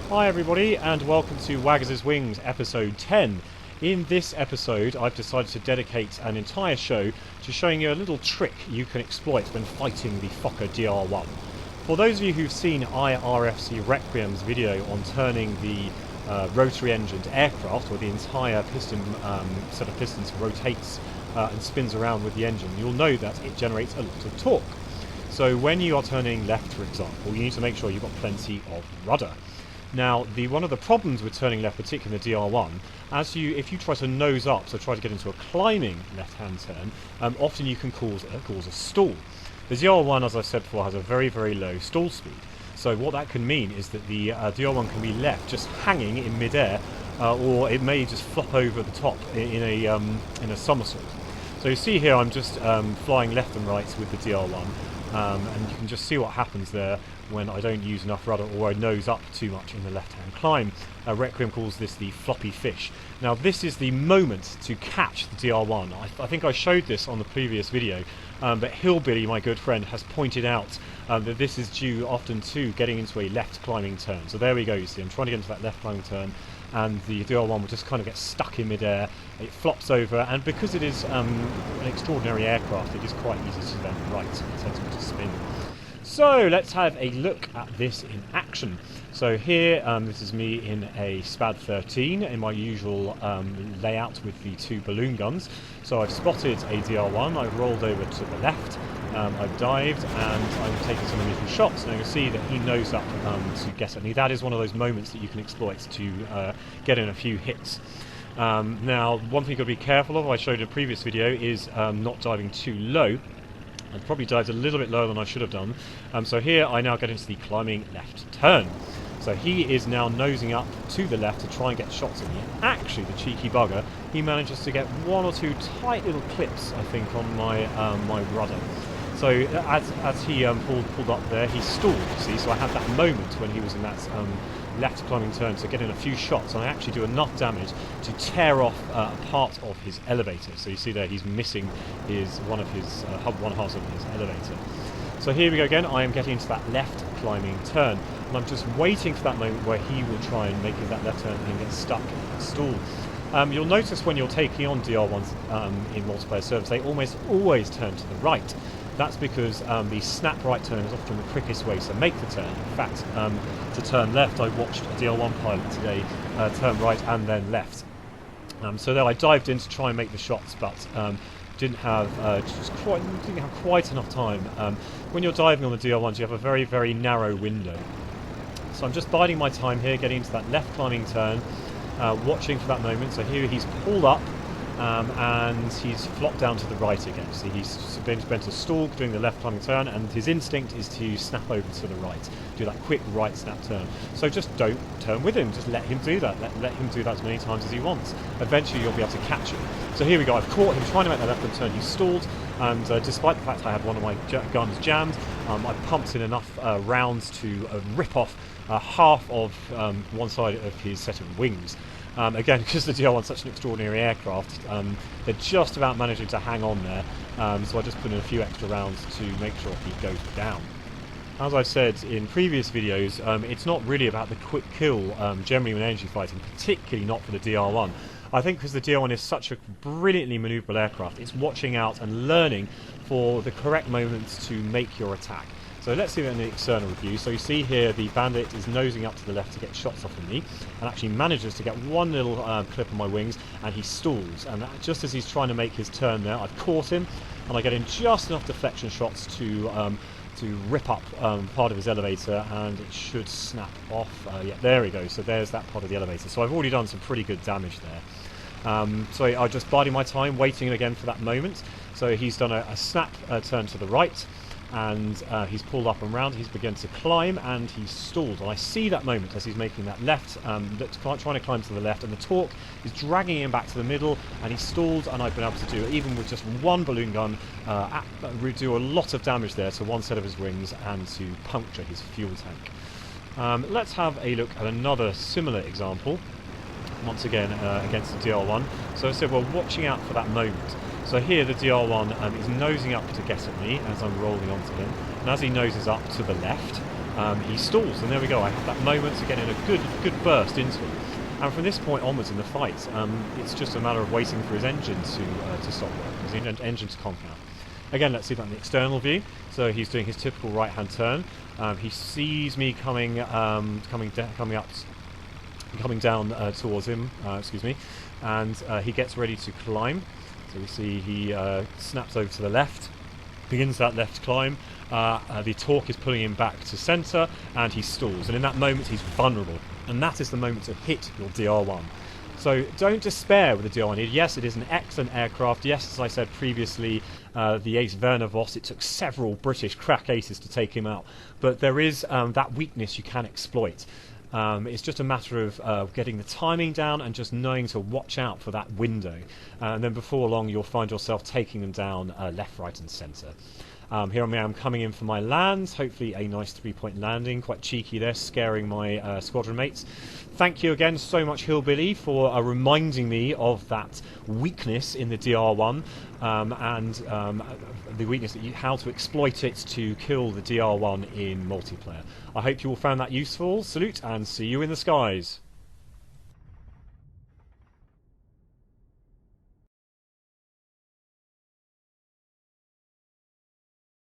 Hi everybody and welcome to Waggaz's Wings episode 10. In this episode I've decided to dedicate an entire show to showing you a little trick you can exploit when fighting the Fokker Dr1. For those of you who've seen IRFC Requiem's video on turning the rotary engined aircraft, where the entire piston set of pistons rotates and spins around with the engine, you'll know that it generates a lot of torque. So when you are turning left, for example, you need to make sure you've got plenty of rudder. Now, one of the problems with turning left, particularly in the DR1, if you try to nose up, so try to get into a climbing left-hand turn, often you can cause a stall. The DR1, as I said before, has a very, very low stall speed. So what that can mean is that the DR1 can be left just hanging in mid-air, or it may just flop over the top in a somersault. So you see here, I'm just flying left and right with the DR1. And you can just see what happens there when I don't use enough rudder or I nose up too much in the left-hand climb. Requiem calls this the floppy fish. Now this is the moment to catch the DR1. I think I showed this on the previous video, but Hillbilly, my good friend, has pointed out that this is due often to getting into a left climbing turn. So there we go, you see I'm trying to get into that left climbing turn, and the DR1 will just kind of get stuck in mid-air. It flops over, and because it is an extraordinary aircraft, it is quite easy to then right. It tends to spin. So let's have a look at this in action. So here, this is me in a SPAD 13 in my usual layout with the two balloon guns. So I've spotted a DR1, I've rolled over to the left, I've dived, and I'm taking some initial shots. Now you can see that he nosed up to get at me. That is one of those moments that you can exploit to get in a few hits. Now, one thing you've got to be careful of, I showed in a previous video, is not diving too low. I probably dived a little bit lower than I should have done. So here I now get into the climbing left turn. So he is now nosing up to the left to try and get shots at me. Actually, the cheeky bugger, he manages to get one or two tight little clips, I think, on my my rudder. So as he pulled up there, he stalled, you see, so I had that moment when he was in that left climbing turn to get in a few shots, and I actually do enough damage to tear off a part of his elevator. So you see there, he's missing one half of his elevator. So here we go again, I am getting into that left climbing turn, and I'm just waiting for that moment where he will try and make that left turn and get stuck and stall. You'll notice when you're taking on DR1s in multiplayer servers, they almost always turn to the right. That's because the snap right turn is often the quickest way to make the turn. In fact, to turn left, I watched a DR1 pilot today turn right and then left. So there I dived in to try and make the shots, but didn't have quite enough time. When you're diving on the DR1s, you have a very, very narrow window. So I'm just biding my time here, getting into that left climbing turn, watching for that moment. So here he's pulled up, and he's flopped down to the right again. So he's spent a stalk doing the left climbing turn, and his instinct is to snap over to the right, do that quick right snap turn. So just don't turn with him, just let him do that. Let him do that as many times as he wants. Eventually you'll be able to catch him. So here we go, I've caught him trying to make that left turn. He stalled, and despite the fact I had one of my guns jammed, I pumped in enough rounds to rip off half of one side of his set of wings. Again, because the DR1 is such an extraordinary aircraft, they're just about managing to hang on there, so I just put in a few extra rounds to make sure he goes down. As I've said in previous videos, it's not really about the quick kill generally when energy fighting, particularly not for the DR1. I think because the DR1 is such a brilliantly manoeuvrable aircraft, it's watching out and learning for the correct moments to make your attack. So let's see that in the external review. So you see here the Bandit is nosing up to the left to get shots off of me, and actually manages to get one little clip on my wings, and he stalls. And just as he's trying to make his turn there, I've caught him, and I get in just enough deflection shots to rip up part of his elevator, and it should snap off. Yeah, there we go. So there's that part of the elevator. So I've already done some pretty good damage there. So I'm just biding my time, waiting again for that moment. So he's done a snap turn to the right, and he's pulled up and round, he's begun to climb, and he's stalled. And I see that moment as he's making that left, trying to climb to the left, and the torque is dragging him back to the middle, and he's stalled, and I've been able to do, even with just one balloon gun, do a lot of damage there to one set of his wings and to puncture his fuel tank. Let's have a look at another similar example, once again against the DR1. So I said we're watching out for that moment. So here the DR1 is nosing up to get at me as I'm rolling onto him, and as he noses up to the left, he stalls, and there we go. I have that moment again in a good burst into him. And from this point onwards in the fight, it's just a matter of waiting for his engine to stop working, his engine to conk out. Again, let's see that in the external view. So he's doing his typical right-hand turn. He sees me coming down towards him. Excuse me, and he gets ready to climb. So we see he snaps over to the left, begins that left climb. The torque is pulling him back to centre, and he stalls. And in that moment, he's vulnerable, and that is the moment to hit your DR1. So don't despair with the DR1. Yes, it is an excellent aircraft. Yes, as I said previously, the ace Werner Voss, it took several British crack aces to take him out. But there is that weakness you can exploit. It's just a matter of getting the timing down and just knowing to watch out for that window. And then before long, you'll find yourself taking them down left, right and centre. Here I am coming in for my land, hopefully a nice 3-point landing, quite cheeky there, scaring my squadron mates. Thank you again so much, Hillbilly, for reminding me of that weakness in the DR1 and the weakness that how to exploit it to kill the DR1 in multiplayer. I hope you all found that useful. Salute and see you in the skies.